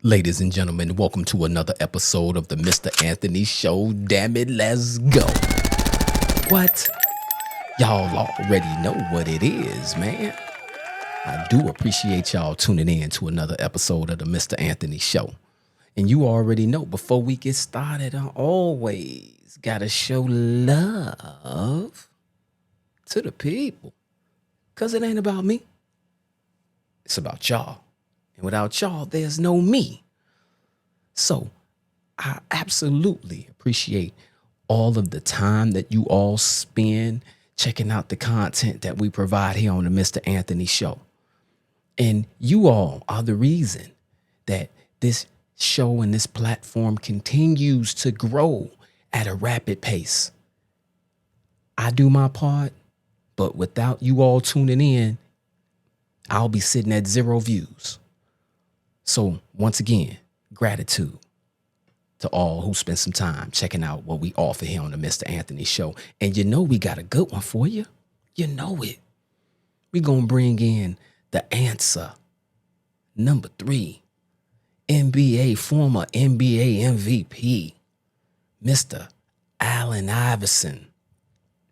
Ladies and gentlemen, welcome to another episode of the Mr. Anthony Show. Damn it, let's go. What? Y'all already know what it is, man. I do appreciate y'all tuning in to another episode of the Mr. Anthony Show. And you already know, before we get started, I always gotta show love to the people. Because it ain't about me. It's about y'all. And without y'all, there's no me. So I absolutely appreciate all of the time that you all spend checking out the content that we provide here on the Mr. Anthony Show. And you all are the reason that this show and this platform continues to grow at a rapid pace. I do my part, but without you all tuning in, I'll be sitting at 0 views. So once again, gratitude to all who spent some time checking out what we offer here on the Mr. Anthony Show. And you know we got a good one for you. You know it. We're going to bring in the answer. Number 3, former NBA MVP, Mr. Allen Iverson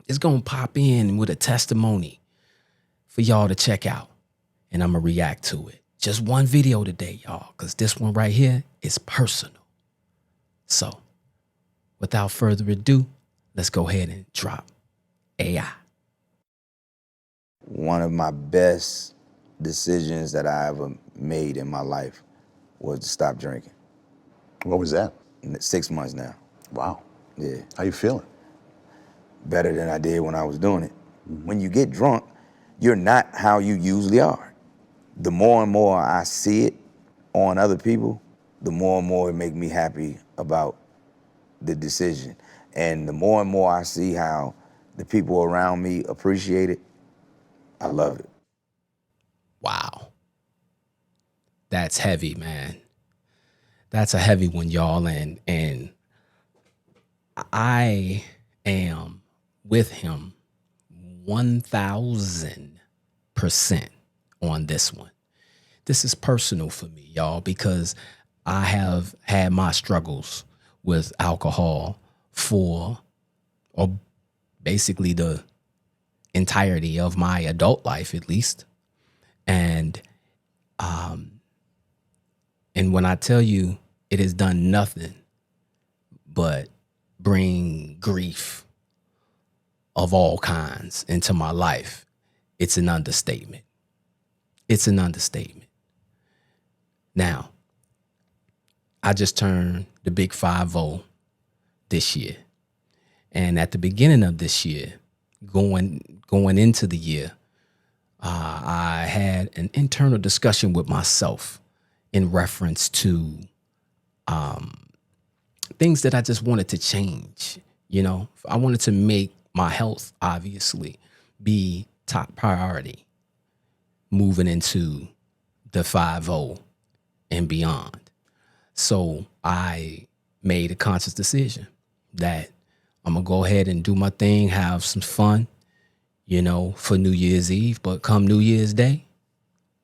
is going to pop in with a testimony for y'all to check out. And I'm going to react to it. Just one video today, y'all, because this one right here is personal. So, without further ado, let's go ahead and drop AI. One of my best decisions that I ever made in my life was to stop drinking. What was that? 6 months now. Wow. Yeah. How you feeling? Better than I did when I was doing it. When you get drunk, you're not how you usually are. The more and more I see it on other people, the more and more it makes me happy about the decision. And the more and more I see how the people around me appreciate it, I love it. Wow. That's heavy, man. That's a heavy one, y'all. And I am with him 1,000% on this one. This is personal for me, y'all, because I have had my struggles with alcohol for basically the entirety of my adult life, at least. And when I tell you it has done nothing but bring grief of all kinds into my life, it's an understatement. It's an understatement. Now, I just turned the big 5-0 this year. And at the beginning of this year, going into the year, I had an internal discussion with myself in reference to things that I just wanted to change. You know, I wanted to make my health, obviously, be top priority moving into the 5-0 and beyond. So I made a conscious decision that I'm going to go ahead and do my thing, have some fun, you know, for New Year's Eve. But come New Year's Day,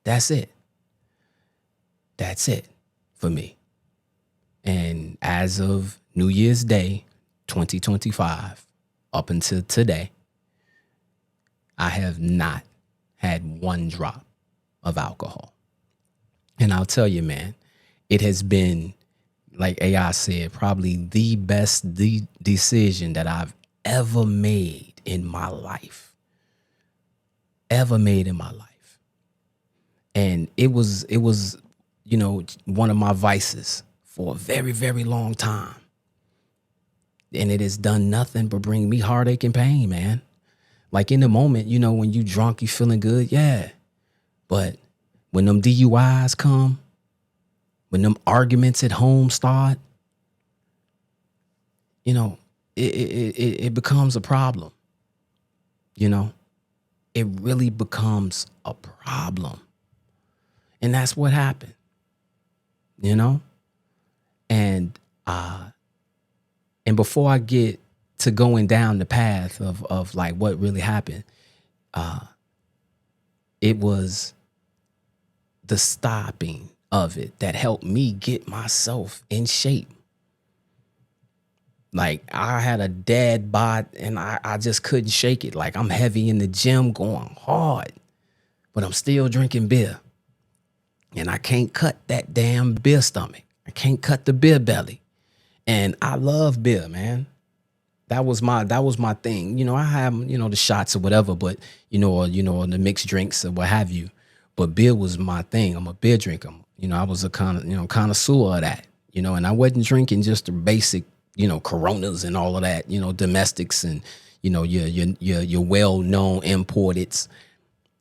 that's it. That's it for me. And as of New Year's Day, 2025, up until today, I have not had one drop of alcohol. And I'll tell you, man, it has been, like AI said, probably the best decision that I've ever made in my life. Ever made in my life. And it was, you know, one of my vices for a very, very long time. And it has done nothing but bring me heartache and pain, man. Like in the moment, you know, when you drunk, you feeling good, yeah. But when them DUIs come, when them arguments at home start, you know, it becomes a problem. You know, it really becomes a problem. And that's what happened, you know? And And before I get to going down the path of like what really happened, it was the stopping of it that helped me get myself in shape. Like I had a dad bod and I just couldn't shake it. Like I'm heavy in the gym going hard, but I'm still drinking beer. And I can't cut that damn beer stomach. I can't cut the beer belly. And I love beer, man. That was my thing. I have, the shots or whatever, but or the mixed drinks or what have you. But beer was my thing. I'm a beer drinker. I was a connoisseur of that. And I wasn't drinking just the basic, Coronas and all of that, domestics and your well-known importeds.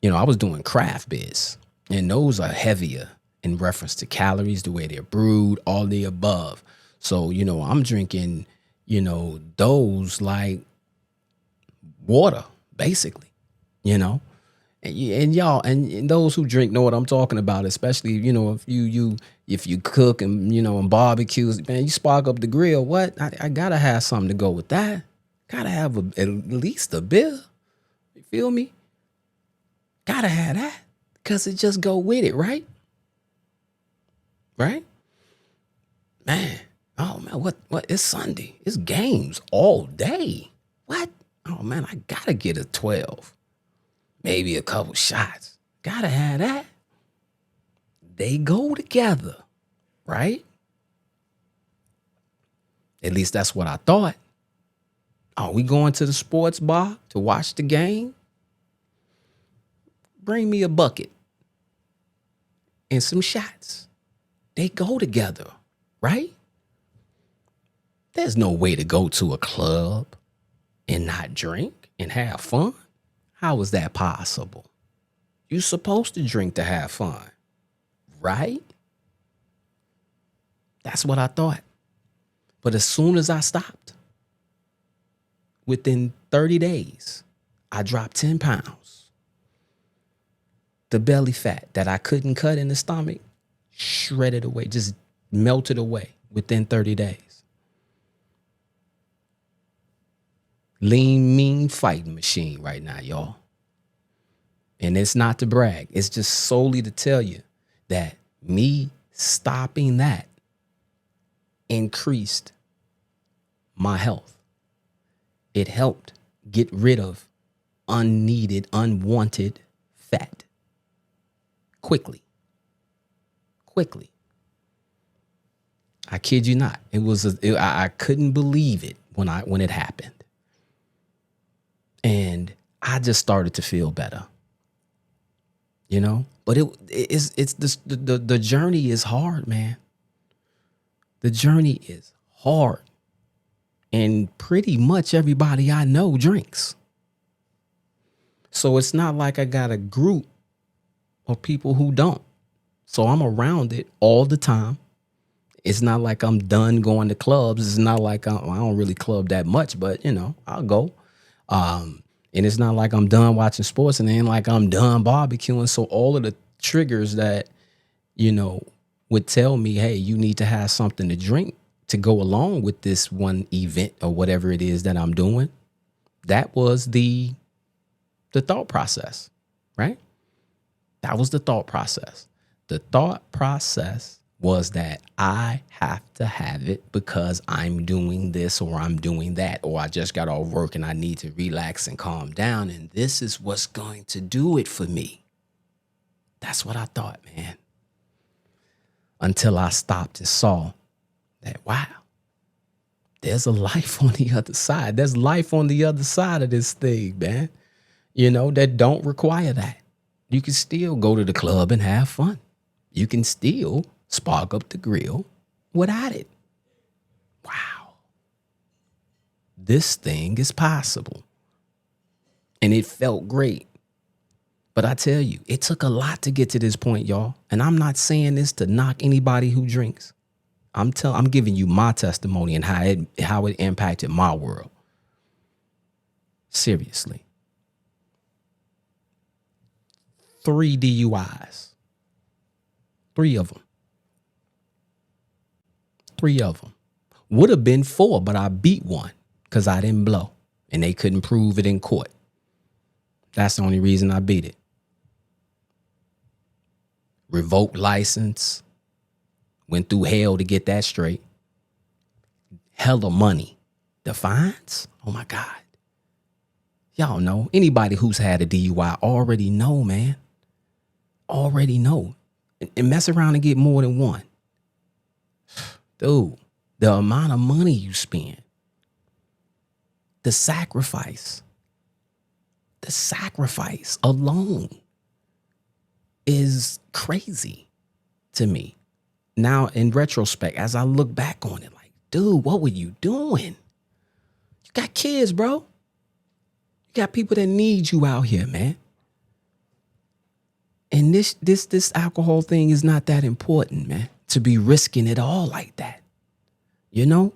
I was doing craft beers, and those are heavier in reference to calories, the way they're brewed, all the above. So, I'm drinking, those like water, basically, and y'all, and those who drink know what I'm talking about, especially, if you cook and, and barbecues, man, you spark up the grill. What? I gotta have something to go with that. Gotta have at least a beer. You feel me? Gotta have that because it just go with it, right? Right? Man. Oh man, what? It's Sunday. It's games all day. What? Oh man, I gotta get a 12. Maybe a couple shots. Gotta have that. They go together, right? At least that's what I thought. Are we going to the sports bar to watch the game? Bring me a bucket and some shots. They go together, right? There's no way to go to a club and not drink and have fun. How is that possible? You're supposed to drink to have fun, right? That's what I thought. But as soon as I stopped, within 30 days, I dropped 10 pounds. The belly fat that I couldn't cut in the stomach shredded away, just melted away within 30 days. Lean, mean fighting machine right now, y'all. And it's not to brag. It's just solely to tell you that me stopping that increased my health. It helped get rid of unneeded, unwanted fat quickly. I kid you not. I couldn't believe it when it happened. And I just started to feel better, but the journey is hard, man. The journey is hard. And pretty much everybody I know drinks. So it's not like I got a group of people who don't. So I'm around it all the time. It's not like I'm done going to clubs. It's not like I don't really club that much, but I'll go. And it's not like I'm done watching sports, and it ain't like I'm done barbecuing. So all of the triggers that, would tell me, hey, you need to have something to drink to go along with this one event or whatever it is that I'm doing. That was the thought process, right? That was the thought process. The thought process was that I have to have it because I'm doing this or I'm doing that, or I just got off work and I need to relax and calm down. And this is what's going to do it for me. That's what I thought, man. Until I stopped and saw that, wow, there's a life on the other side. There's life on the other side of this thing, man. That don't require that. You can still go to the club and have fun. You can still spark up the grill without it. Wow. This thing is possible. And it felt great. But I tell you, it took a lot to get to this point, y'all. And I'm not saying this to knock anybody who drinks. I'm giving you my testimony and how it impacted my world. Seriously. 3 DUIs. 3 of them. Would have been 4, but I beat one because I didn't blow and they couldn't prove it in court. That's the only reason I beat it. Revoked license. Went through hell to get that straight. Hella money. The fines? Oh my God. Y'all know. Anybody who's had a DUI already know, man. Already know. And mess around and get more than one. Dude, the amount of money you spend. The sacrifice alone is crazy to me. Now, in retrospect, as I look back on it, like, dude, what were you doing? You got kids, bro. You got people that need you out here, man. And this alcohol thing is not that important, man, to be risking it all like that, you know?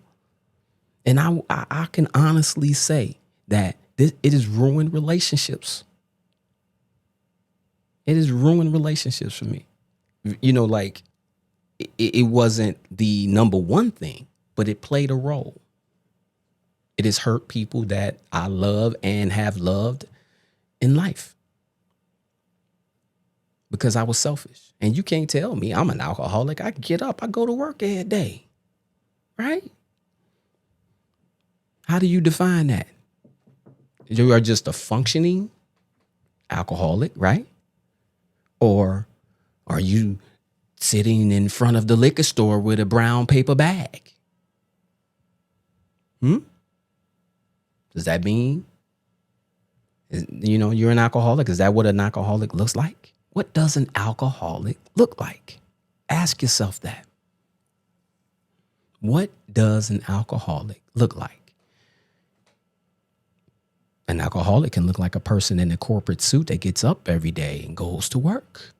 And I can honestly say that it has ruined relationships. It has ruined relationships for me. You know, like, it wasn't the number one thing, but it played a role. It has hurt people that I love and have loved in life because I was selfish. And you can't tell me I'm an alcoholic. I get up, I go to work every day, right? How do you define that? You are just a functioning alcoholic, right? Or are you sitting in front of the liquor store with a brown paper bag? Does that mean, you're an alcoholic? Is that what an alcoholic looks like? What does an alcoholic look like? Ask yourself that. What does an alcoholic look like? An alcoholic can look like a person in a corporate suit that gets up every day and goes to work.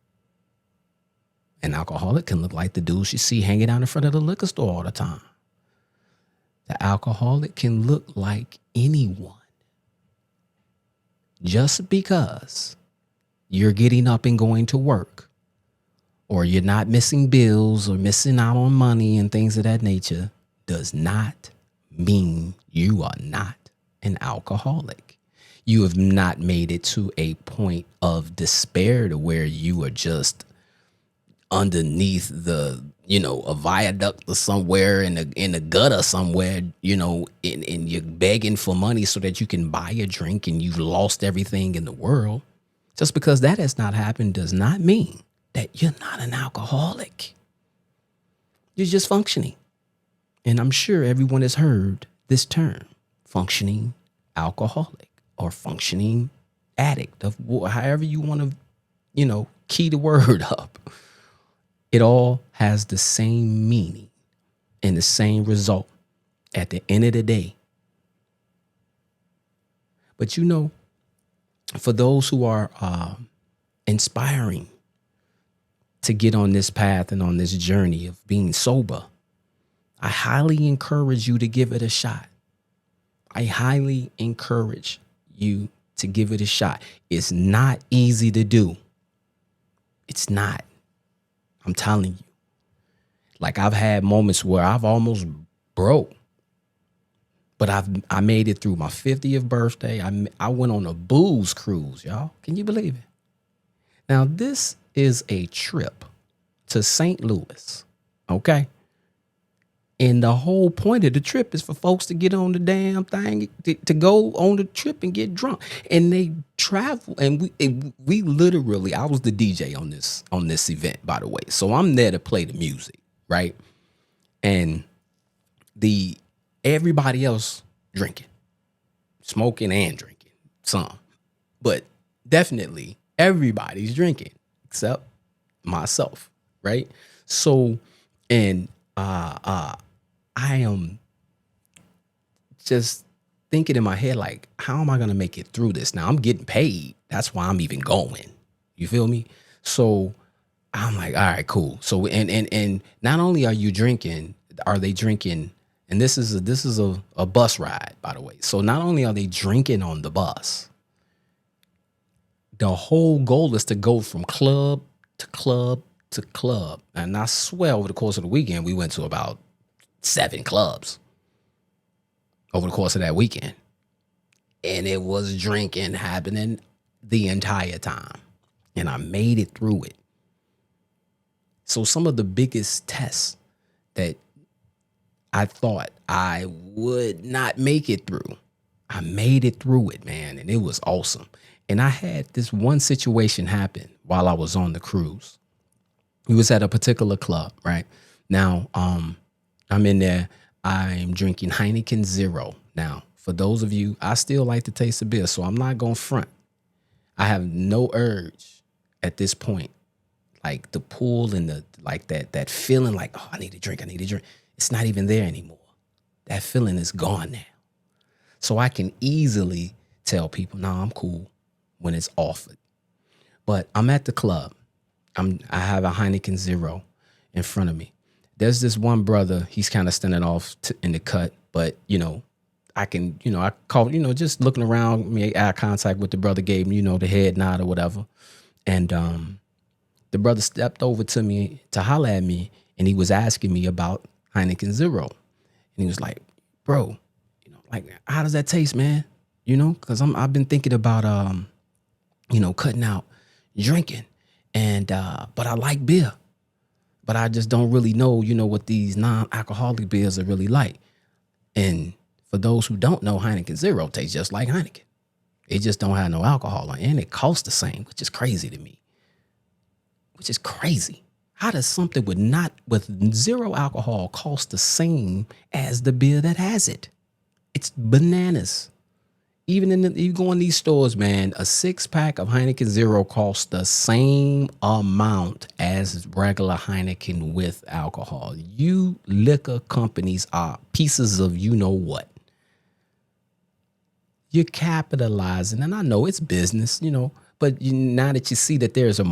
An alcoholic can look like the dudes you see hanging out in front of the liquor store all the time. The alcoholic can look like anyone. Just because you're getting up and going to work, or you're not missing bills or missing out on money and things of that nature, does not mean you are not an alcoholic. You have not made it to a point of despair to where you are just underneath a viaduct or somewhere in the gutter somewhere, and you're begging for money so that you can buy a drink and you've lost everything in the world. Just because that has not happened does not mean that you're not an alcoholic. You're just functioning. And I'm sure everyone has heard this term, functioning alcoholic or functioning addict, of however you want to, key the word up. It all has the same meaning and the same result at the end of the day. But for those who are inspiring to get on this path and on this journey of being sober, I highly encourage you to give it a shot. I highly encourage you to give it a shot. It's not easy to do. It's not. I'm telling you. Like, I've had moments where I've almost broke, but I made it through my 50th birthday. I went on a booze cruise, y'all. Can you believe it? Now, this is a trip to St. Louis, okay? And the whole point of the trip is for folks to get on the damn thing, to go on the trip and get drunk. And they travel, and we literally, I was the DJ on this event, by the way. So I'm there to play the music, right? And everybody else drinking, smoking and drinking some, but definitely everybody's drinking except myself, right? So, and I am just thinking in my head, like, how am I going to make it through this? Now, I'm getting paid. That's why I'm even going. You feel me? So I'm like, all right, cool. So, and not only are you drinking, are they drinking? And this is a bus ride, by the way. So not only are they drinking on the bus, the whole goal is to go from club to club to club. And I swear over the course of the weekend, we went to about 7 clubs over the course of that weekend. And it was drinking happening the entire time. And I made it through it. So some of the biggest tests that I thought I would not make it through, I made it through it, man. And it was awesome. And I had this one situation happen while I was on the cruise. We was at a particular club, right? Now, I'm in there. I'm drinking Heineken Zero. Now, for those of you, I still like to taste the beer, so I'm not going to front. I have no urge at this point, like the pull and the like that feeling like, oh, I need to drink. It's not even there anymore. That feeling is gone now. So I can easily tell people, no, I'm cool when it's offered. But I'm at the club. I have a Heineken Zero in front of me. There's this one brother, he's kind of standing off in the cut, but, I call, just looking around, made eye contact with the brother, gave me, the head nod or whatever. And the brother stepped over to me to holler at me, and he was asking me about Heineken Zero. And he was like, bro, how does that taste, man? Because I've been thinking about, cutting out drinking. And but I like beer. But I just don't really know, what these non-alcoholic beers are really like. And for those who don't know, Heineken Zero tastes just like Heineken. It just don't have no alcohol on it. And it costs the same, which is crazy to me. Which is crazy. How does something with zero alcohol cost the same as the beer that has it? It's bananas. Even you go in these stores, man, a 6-pack of Heineken Zero costs the same amount as regular Heineken with alcohol. You liquor companies are pieces of what. You're capitalizing, and I know it's business, but now that you see that there's a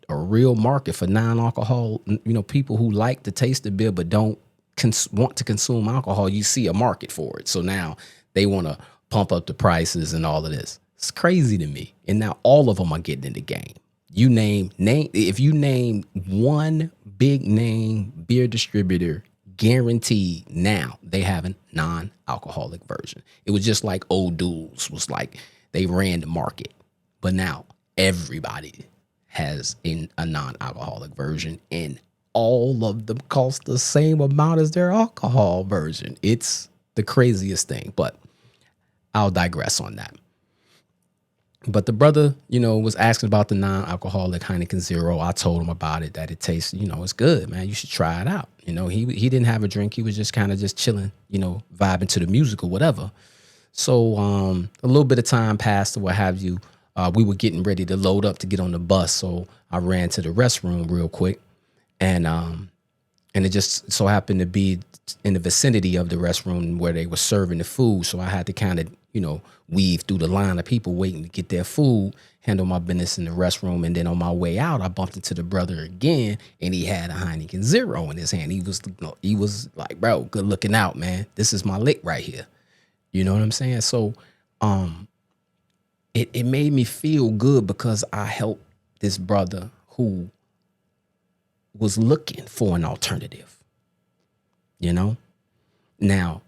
real market for non-alcohol, people who like to taste the beer but don't want to consume alcohol, you see a market for it. So now they want to pump up the prices and all of this. It's crazy to me. And now all of them are getting in the game. If you name one big name beer distributor, guaranteed now they have a non-alcoholic version. It was just like Old Dudes was like, they ran the market. But now everybody has a non-alcoholic version, and all of them cost the same amount as their alcohol version. It's the craziest thing, but I'll digress on that. But the brother, was asking about the non-alcoholic Heineken Zero. I told him about it, that it tastes, it's good, man. You should try it out. He didn't have a drink. He was just kind of just chilling, vibing to the music or whatever. So a little bit of time passed or what have you. We were getting ready to load up to get on the bus. So I ran to the restroom real quick. And it just so happened to be in the vicinity of the restroom where they were serving the food. So I had to kind of, weave through the line of people waiting to get their food, handle my business in the restroom. And then on my way out, I bumped into the brother again, and he had a Heineken Zero in his hand. He was like, bro, good looking out, man. This is my lick right here. You know what I'm saying? So it made me feel good because I helped this brother who was looking for an alternative. Now,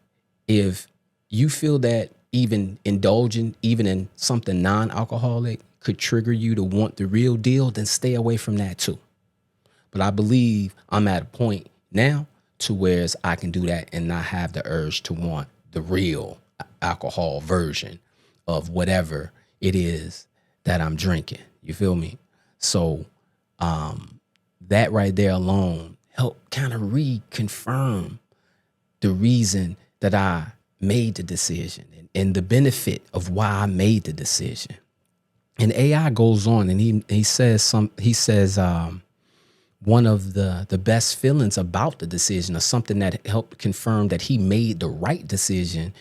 if you feel that even indulging, even in something non-alcoholic, could trigger you to want the real deal, then stay away from that too. But I believe I'm at a point now to where I can do that and not have the urge to want the real alcohol version of whatever it is that I'm drinking. You feel me? So that right there alone helped kind of reconfirm the reason that I made the decision and the benefit of why I made the decision. And AI goes on and he says one of the best feelings about the decision, or something that helped confirm that he made the right decision,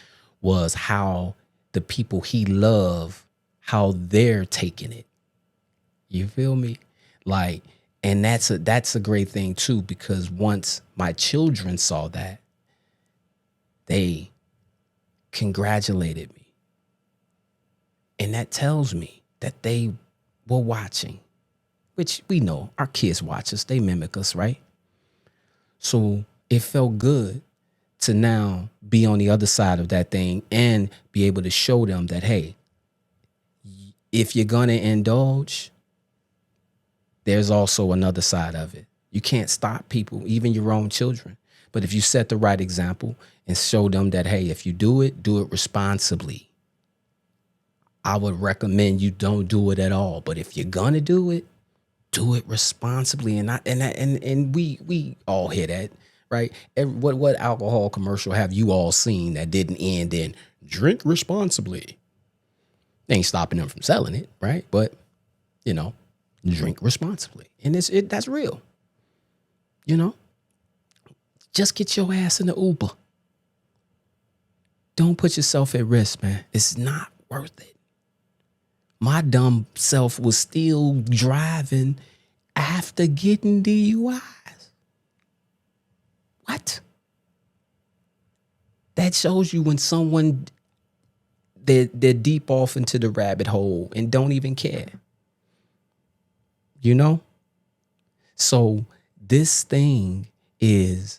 was how the people he loved, how they're taking it. You feel me? Like, and that's a great thing too, because once my children saw that, they congratulated me. And that tells me that they were watching, which we know our kids watch us, they mimic us, right? So it felt good to now be on the other side of that thing and be able to show them that, hey, if you're going to indulge, there's also another side of it. You can't stop people, even your own children. But if you set the right example and show them that, hey, if you do it responsibly. I would recommend you don't do it at all. But if you're going to do it responsibly. And we all hear that, right? What alcohol commercial have you all seen that didn't end in drink responsibly? They ain't stopping them from selling it, right? But, drink responsibly. And that's real. Just get your ass in the Uber. Don't put yourself at risk, man. It's not worth it. My dumb self was still driving after getting DUIs. What? That shows you when someone, they're deep off into the rabbit hole and don't even care. So this thing it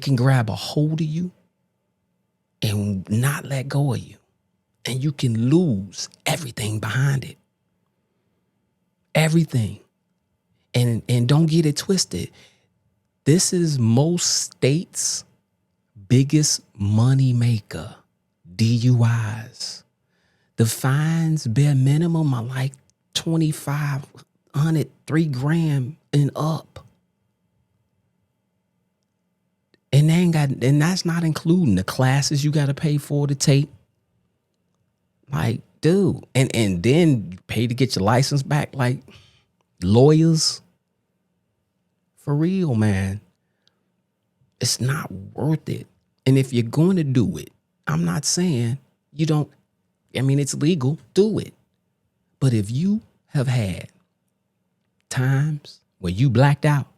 can grab a hold of you and not let go of you. And you can lose everything behind it. Everything. And don't get it twisted. This is most states' biggest money maker, DUIs. The fines bare minimum are like $2,500, $3,000 and up. And that's not including the classes you got to pay for to take. Like, dude, and then pay to get your license back, like lawyers. For real, man. It's not worth it. And if you're going to do it, I'm not saying you don't, it's legal, do it. But if you have had times where you blacked out,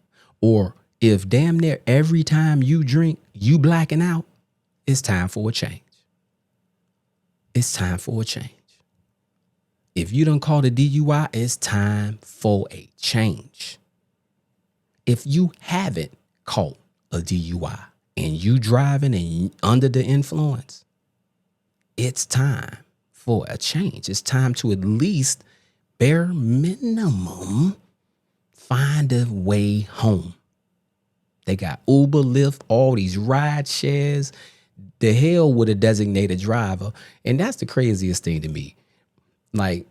or if damn near every time you drink, you blacking out, it's time for a change. It's time for a change. If you don't call the DUI, it's time for a change. If you haven't caught a DUI and you driving and under the influence, it's time for a change. It's time to at least bare minimum find a way home. They got Uber, Lyft, all these ride shares. The hell with a designated driver. And that's the craziest thing to me. Like,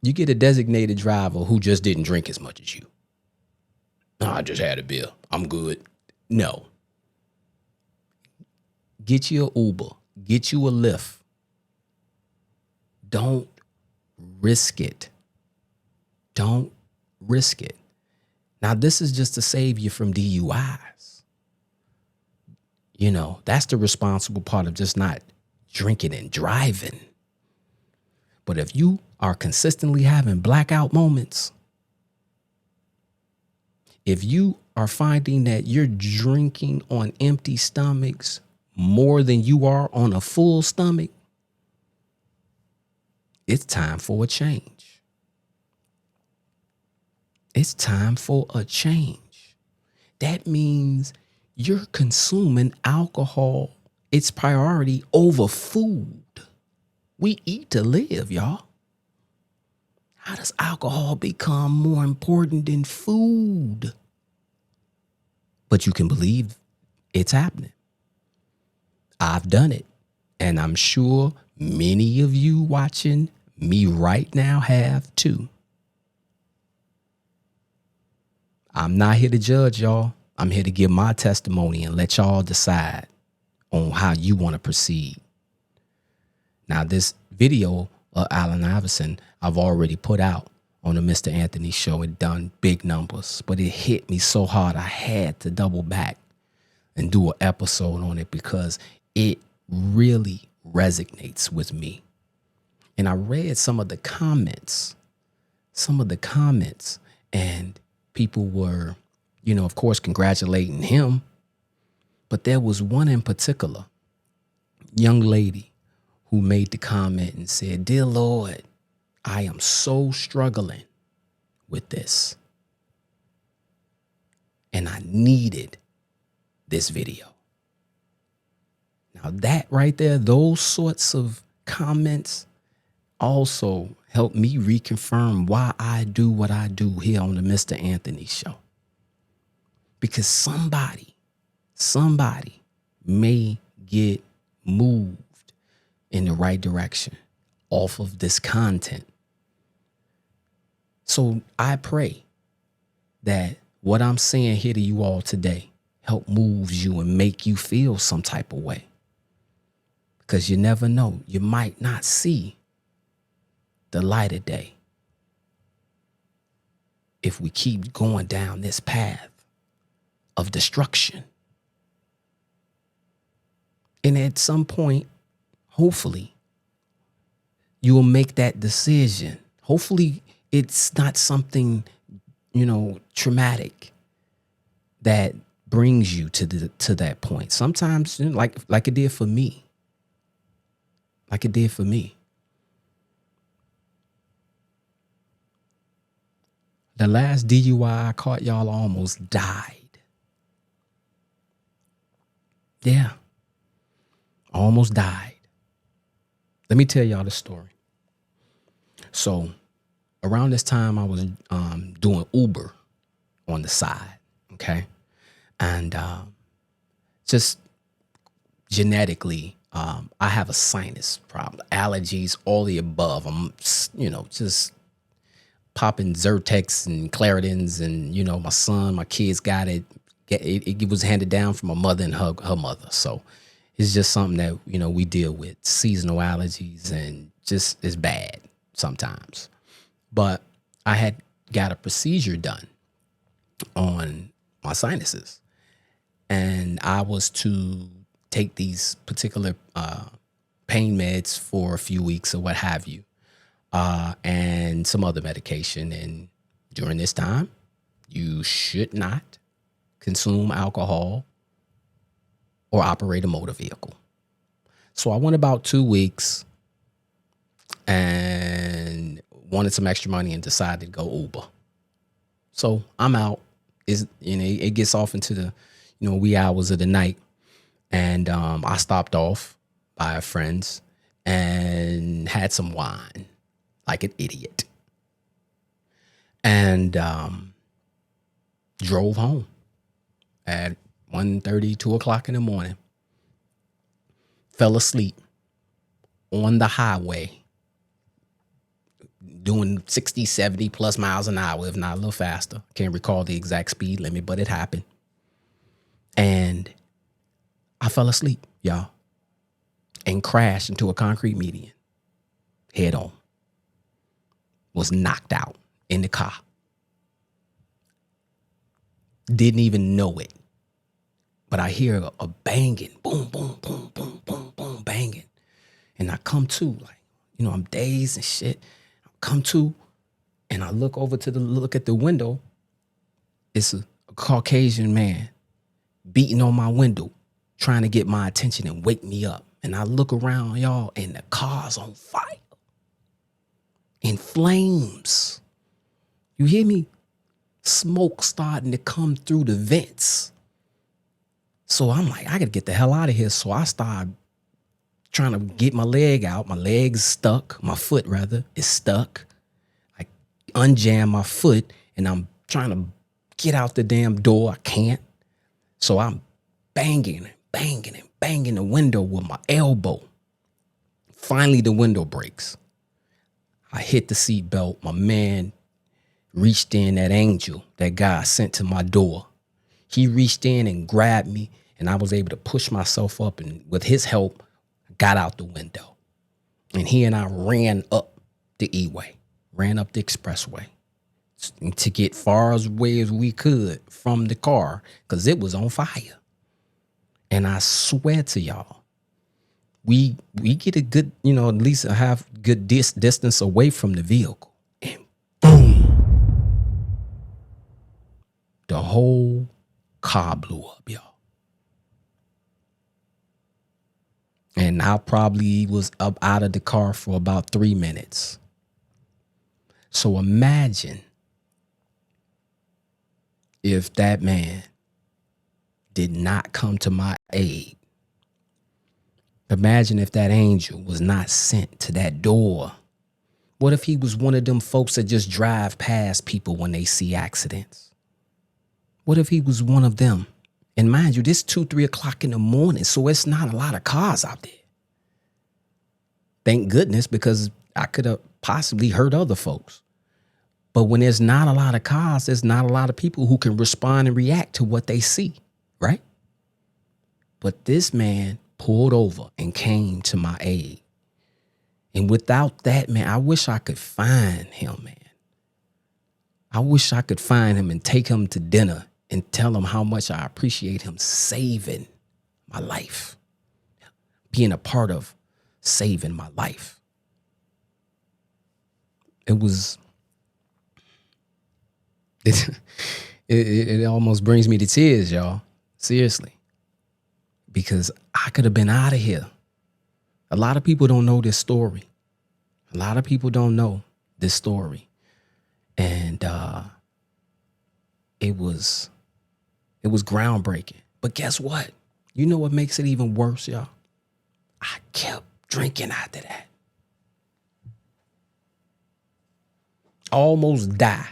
you get a designated driver who just didn't drink as much as you. No, I just had a beer. I'm good. No. Get you a Uber. Get you a Lyft. Don't risk it. Don't risk it. Now, this is just to save you from DUIs. That's the responsible part of just not drinking and driving. But if you are consistently having blackout moments, if you are finding that you're drinking on empty stomachs more than you are on a full stomach, it's time for a change. It's time for a change. That means you're consuming alcohol, its priority over food. We eat to live, y'all. How does alcohol become more important than food? But you can believe it's happening. I've done it. And I'm sure many of you watching me right now have too. I'm not here to judge y'all. I'm here to give my testimony and let y'all decide on how you want to proceed. Now, this video of Allen Iverson, I've already put out on the Mr. Anthony show. It done big numbers, but it hit me so hard I had to double back and do an episode on it because it really resonates with me. And I read some of the comments, and people were, of course, congratulating him. But there was one in particular, young lady, who made the comment and said, "Dear Lord, I am so struggling with this. And I needed this video." Now that right there, those sorts of comments also help me reconfirm why I do what I do here on the Mr. Anthony Show. Because somebody may get moved in the right direction off of this content. So I pray that what I'm saying here to you all today help moves you and make you feel some type of way. Because you never know. You might not see the light of day if we keep going down this path of destruction. And at some point, hopefully, you will make that decision. Hopefully, it's not something, traumatic that brings you to that point. Sometimes, like it did for me. Like it did for me. The last DUI I caught, y'all, almost died. Yeah. Almost died. Let me tell y'all the story. So around this time, I was doing Uber on the side, okay? And just genetically, I have a sinus problem, allergies, all the above. I'm, just popping Zyrtex and Claritins, and, my kids got it. It was handed down from my mother and her mother. So it's just something that, we deal with, seasonal allergies, and just it's bad sometimes. But I had got a procedure done on my sinuses, and I was to take these particular pain meds for a few weeks or what have you, and some other medication. And during this time, you should not consume alcohol or operate a motor vehicle. So I went about 2 weeks and wanted some extra money and decided to go Uber. So I'm out. It gets off into the, wee hours of the night. And I stopped off by a friend's and had some wine like an idiot. And drove home at 1:30, 2 o'clock in the morning. Fell asleep on the highway doing 60, 70 plus miles an hour, if not a little faster. Can't recall the exact speed limit, but it happened. And I fell asleep, y'all, and crashed into a concrete median head on. Was knocked out in the car. Didn't even know it. But I hear a banging, boom, boom, boom, boom, boom, boom, banging. And I come to, I'm dazed and shit. I come to, and I look over to look at the window. It's a Caucasian man beating on my window, trying to get my attention and wake me up. And I look around, y'all, and the car's on fire. In flames. You hear me? Smoke starting to come through the vents. So I'm like, I gotta get the hell out of here. So I started trying to get my leg out. My leg's stuck. My foot, rather, is stuck. I unjam my foot, and I'm trying to get out the damn door. I can't. So I'm banging the window with my elbow. Finally, the window breaks. I hit the seatbelt. My man reached in, that angel, that guy sent to my door. He reached in and grabbed me, and I was able to push myself up, and with his help, I got out the window. And he and I ran up the E-way, ran up the expressway to get far away as we could from the car, because it was on fire. And I swear to y'all, we get a good, at least a half good distance away from the vehicle. And boom, the whole car blew up, y'all. And I probably was up out of the car for about 3 minutes. So imagine if that man did not come to my aid Imagine if that angel was not sent to that door. What if he was one of them folks that just drive past people when they see accidents? What if he was one of them? And mind you, this 2, 3 o'clock in the morning, so it's not a lot of cars out there. Thank goodness, because I could have possibly hurt other folks. But when there's not a lot of cars, there's not a lot of people who can respond and react to what they see, right? But this man pulled over and came to my aid. And without that, man, I wish I could find him, man. I wish I could find him and take him to dinner and tell him how much I appreciate him saving my life, being a part of saving my life. It almost brings me to tears, y'all. Seriously. Because I could have been out of here. A lot of people don't know this story. A lot of people don't know this story. And it was groundbreaking. But guess what? You know what makes it even worse, y'all? I kept drinking after that. Almost die,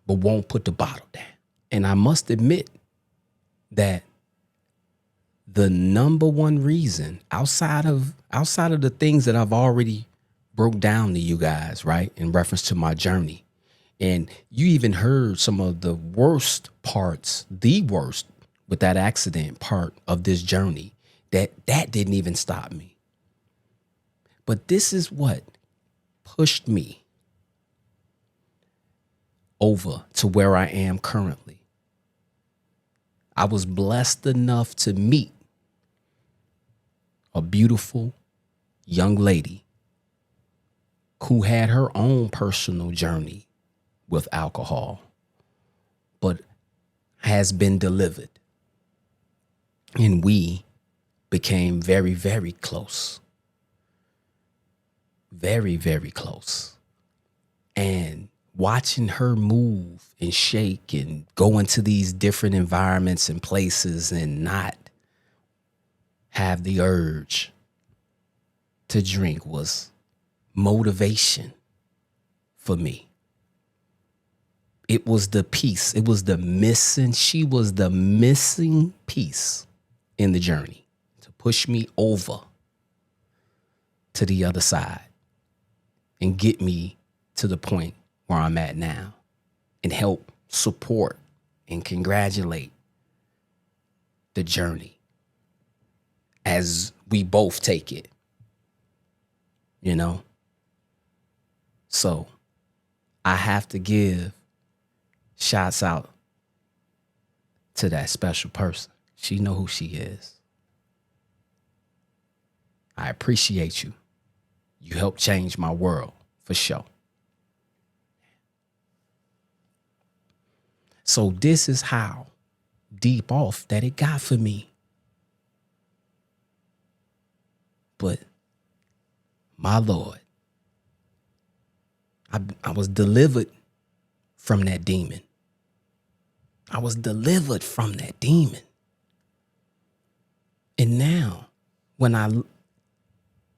but won't put the bottle down. And I must admit that the number one reason outside of the things that I've already broke down to you guys, right, in reference to my journey, and you even heard some of the worst parts, the worst with that accident part of this journey, that didn't even stop me. But this is what pushed me over to where I am currently. I was blessed enough to meet a beautiful young lady who had her own personal journey with alcohol, but has been delivered. And we became very, very close. Very, very close. And watching her move and shake and go into these different environments and places and not have the urge to drink was motivation for me. It was the piece. It was the missing. She was the missing piece in the journey to push me over to the other side and get me to the point where I'm at now and help support and congratulate the journey as we both take it, you know? So I have to give shouts out to that special person. She know who she is. I appreciate you. You helped change my world for sure. So this is how deep off that it got for me. But my Lord, I was delivered from that demon. I was delivered from that demon. And now when I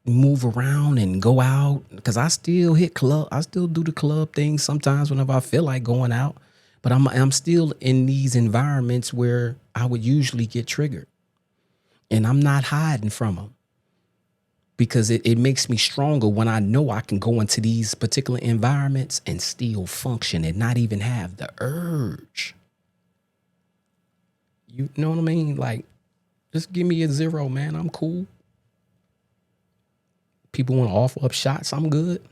move around and go out, because I still do the club thing sometimes whenever I feel like going out. But I'm still in these environments where I would usually get triggered. And I'm not hiding from them. Because it makes me stronger when I know I can go into these particular environments and still function and not even have the urge. You know what I mean? Like, just give me a 0, man. I'm cool. People want to offer up shots. I'm good.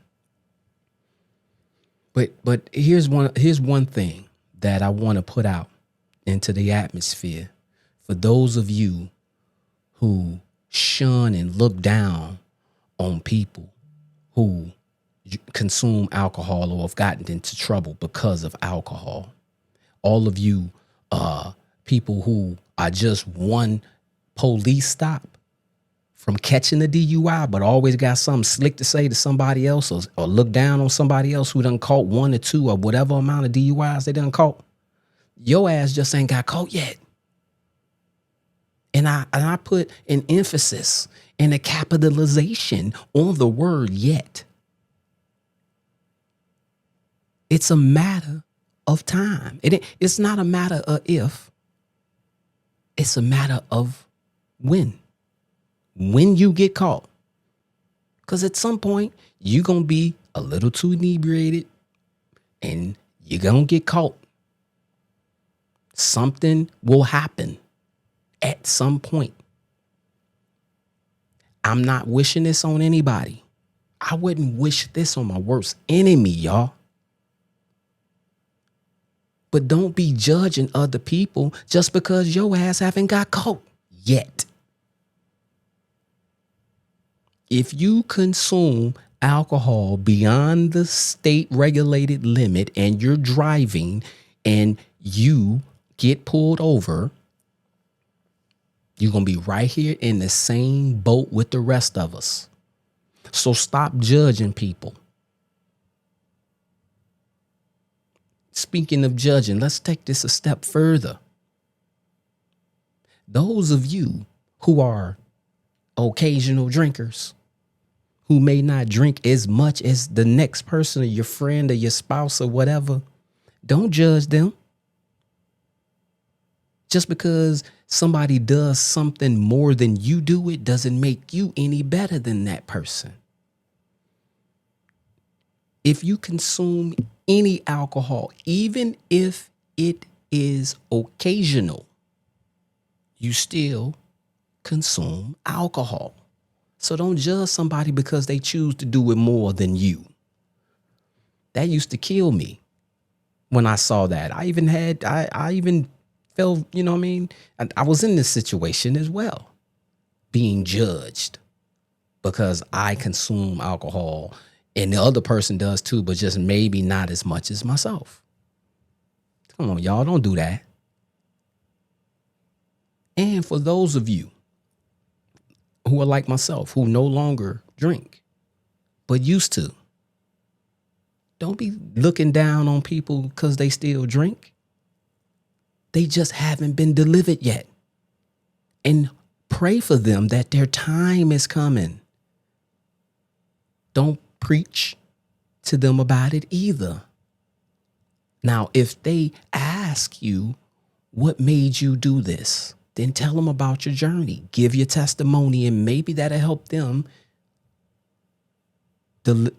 But here's one thing that I want to put out into the atmosphere for those of you who shun and look down on people who consume alcohol or have gotten into trouble because of alcohol. All of you people who are just one police stop from catching a DUI, but always got something slick to say to somebody else or look down on somebody else who done caught 1 or 2 or whatever amount of DUIs they done caught. Your ass just ain't got caught yet. And I put an emphasis and a capitalization on the word yet. It's a matter of time. It's not a matter of if. It's a matter of when. When you get caught. Because at some point, you're going to be a little too inebriated and you're going to get caught. Something will happen at some point. I'm not wishing this on anybody. I wouldn't wish this on my worst enemy, y'all. But don't be judging other people just because your ass haven't got caught yet. If you consume alcohol beyond the state regulated limit and you're driving and you get pulled over, you're going to be right here in the same boat with the rest of us. So stop judging people. Speaking of judging, let's take this a step further. Those of you who are occasional drinkers, who may not drink as much as the next person or your friend or your spouse or whatever, don't judge them. Just because somebody does something more than you do, it doesn't make you any better than that person. If you consume any alcohol, even if it is occasional, you still consume alcohol. So don't judge somebody because they choose to do it more than you. That used to kill me when I saw that. I even felt, you know what I mean? I was in this situation as well, being judged because I consume alcohol and the other person does too, but just maybe not as much as myself. Come on, y'all, don't do that. And for those of you who are like myself, who no longer drink, but used to, don't be looking down on people because they still drink. They just haven't been delivered yet. And pray for them that their time is coming. Don't preach to them about it either. Now, if they ask you, what made you do this? Then tell them about your journey. Give your testimony, and maybe that'll help them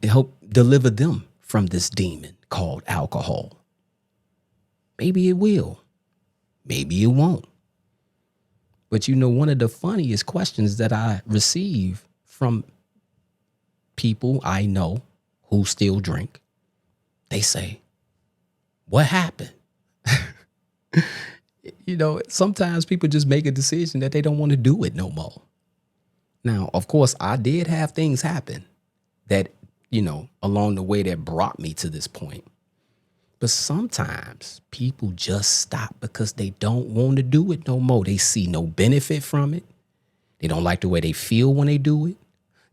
help deliver them from this demon called alcohol. Maybe it will. Maybe it won't. But you know, one of the funniest questions that I receive from people I know who still drink, they say, what happened? You know, sometimes people just make a decision that they don't want to do it no more. Now, of course, I did have things happen that, you know, along the way that brought me to this point. But sometimes people just stop because they don't want to do it no more. They see no benefit from it. They don't like the way they feel when they do it.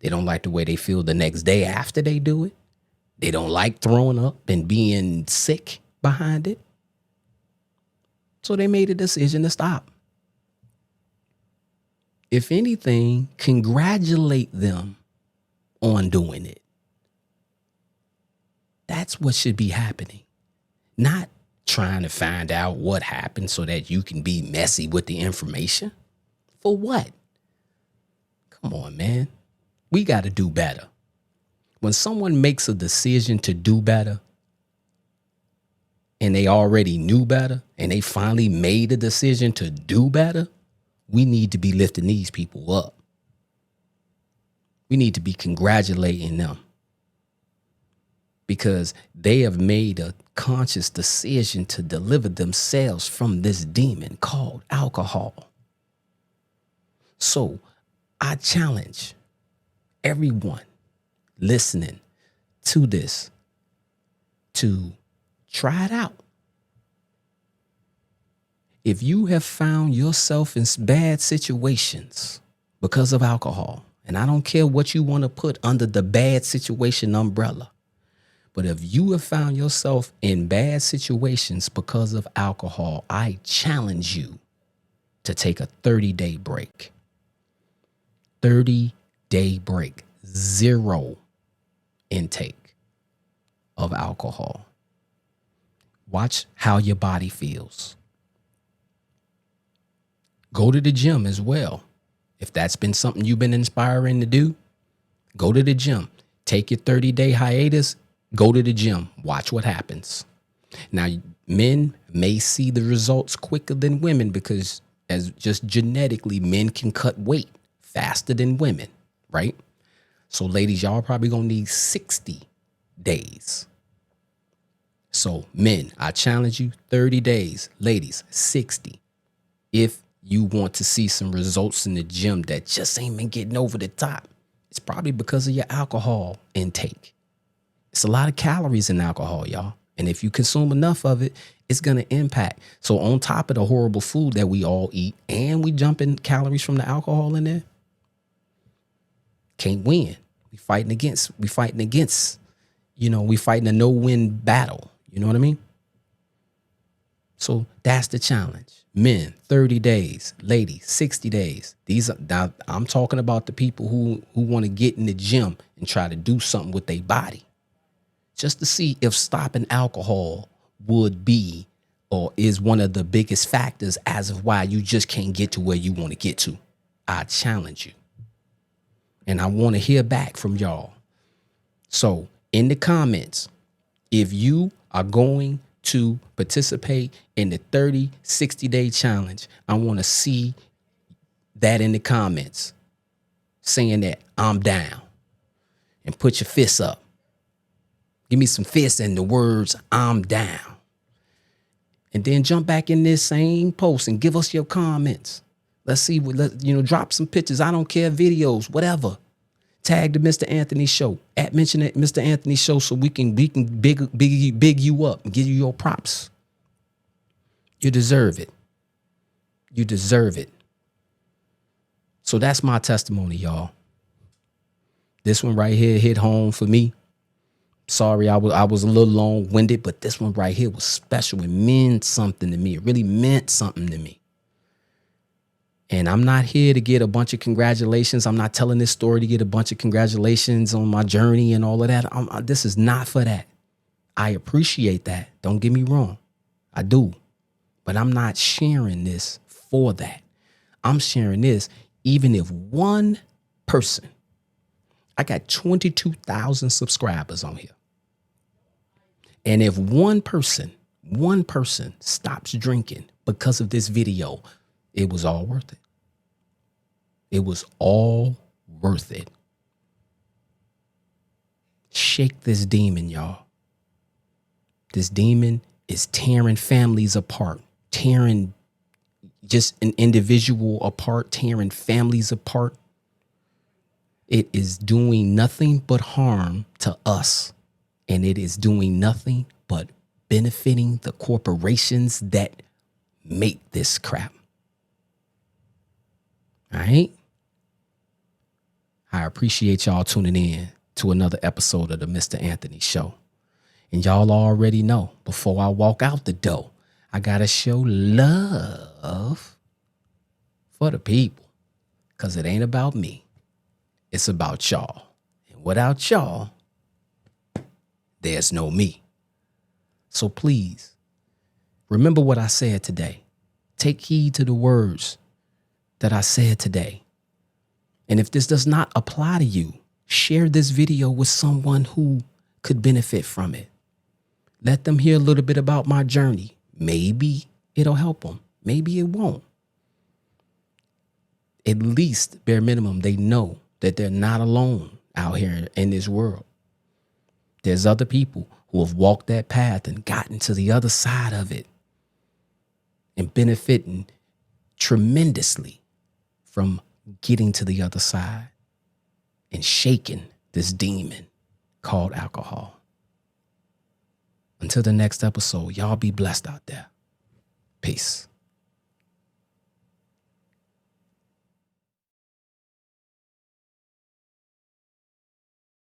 They don't like the way they feel the next day after they do it. They don't like throwing up and being sick behind it. So they made a decision to stop. If anything, congratulate them on doing it. That's what should be happening. Not trying to find out what happened so that you can be messy with the information. For what? Come on, man. We got to do better. When someone makes a decision to do better and they already knew better and they finally made a decision to do better, we need to be lifting these people up. We need to be congratulating them because they have made a conscious decision to deliver themselves from this demon called alcohol. So I challenge everyone listening to this to try it out. If you have found yourself in bad situations because of alcohol, and I don't care what you want to put under the bad situation umbrella, but if you have found yourself in bad situations because of alcohol, I challenge you to take a 30-day break. 30-day break, 0 intake of alcohol. Watch how your body feels. Go to the gym as well. If that's been something you've been inspiring to do, go to the gym. Take your 30-day hiatus, go to the gym. Watch what happens. Now, men may see the results quicker than women because as just genetically, men can cut weight faster than women, right? So ladies, y'all probably gonna need 60 days. So men, I challenge you, 30 days. Ladies, 60. If you want to see some results in the gym that just ain't been getting over the top, it's probably because of your alcohol intake. It's a lot of calories in alcohol, y'all. And if you consume enough of it, it's going to impact. So on top of the horrible food that we all eat and we dump in calories from the alcohol in there, can't win. We fighting against, we fighting a no-win battle. You know what I mean? So that's the challenge. Men, 30 days. Ladies, 60 days. Now, I'm talking about the people who want to get in the gym and try to do something with their body, just to see if stopping alcohol would be or is one of the biggest factors as of why you just can't get to where you want to get to. I challenge you. And I want to hear back from y'all. So in the comments, if you are going to participate in the 30, 60-day challenge, I want to see that in the comments saying that I'm down, and put your fists up. Give me some fists and the words I'm down. And then jump back in this same post and give us your comments. Let's see, drop some pictures. I don't care, videos, whatever. Tag the Mr. Anthony Show. Mention it, Mr. Anthony Show, so we can big you up and give you your props. You deserve it. You deserve it. So that's my testimony, y'all. This one right here hit home for me. Sorry, I was a little long-winded, but this one right here was special. It meant something to me. It really meant something to me. And I'm not here to get a bunch of congratulations. I'm not telling this story to get a bunch of congratulations on my journey and all of that. This is not for that. I appreciate that. Don't get me wrong. I do. But I'm not sharing this for that. I'm sharing this even if one person, I got 22,000 subscribers on here. And if one person stops drinking because of this video, it was all worth it. It was all worth it. Shake this demon, y'all. This demon is tearing families apart, tearing just an individual apart, tearing families apart. It is doing nothing but harm to us. And it is doing nothing but benefiting the corporations that make this crap. All right? I appreciate y'all tuning in to another episode of the Mr. Anthony Show. And y'all already know, before I walk out the door, I got to show love for the people. Because it ain't about me. It's about y'all. And without y'all, there's no me. So please, remember what I said today. Take heed to the words that I said today. And if this does not apply to you, share this video with someone who could benefit from it. Let them hear a little bit about my journey. Maybe it'll help them. Maybe it won't. At least, bare minimum, they know that they're not alone out here in this world. There's other people who have walked that path and gotten to the other side of it and benefiting tremendously from getting to the other side and shaking this demon called alcohol. Until the next episode, y'all be blessed out there. Peace.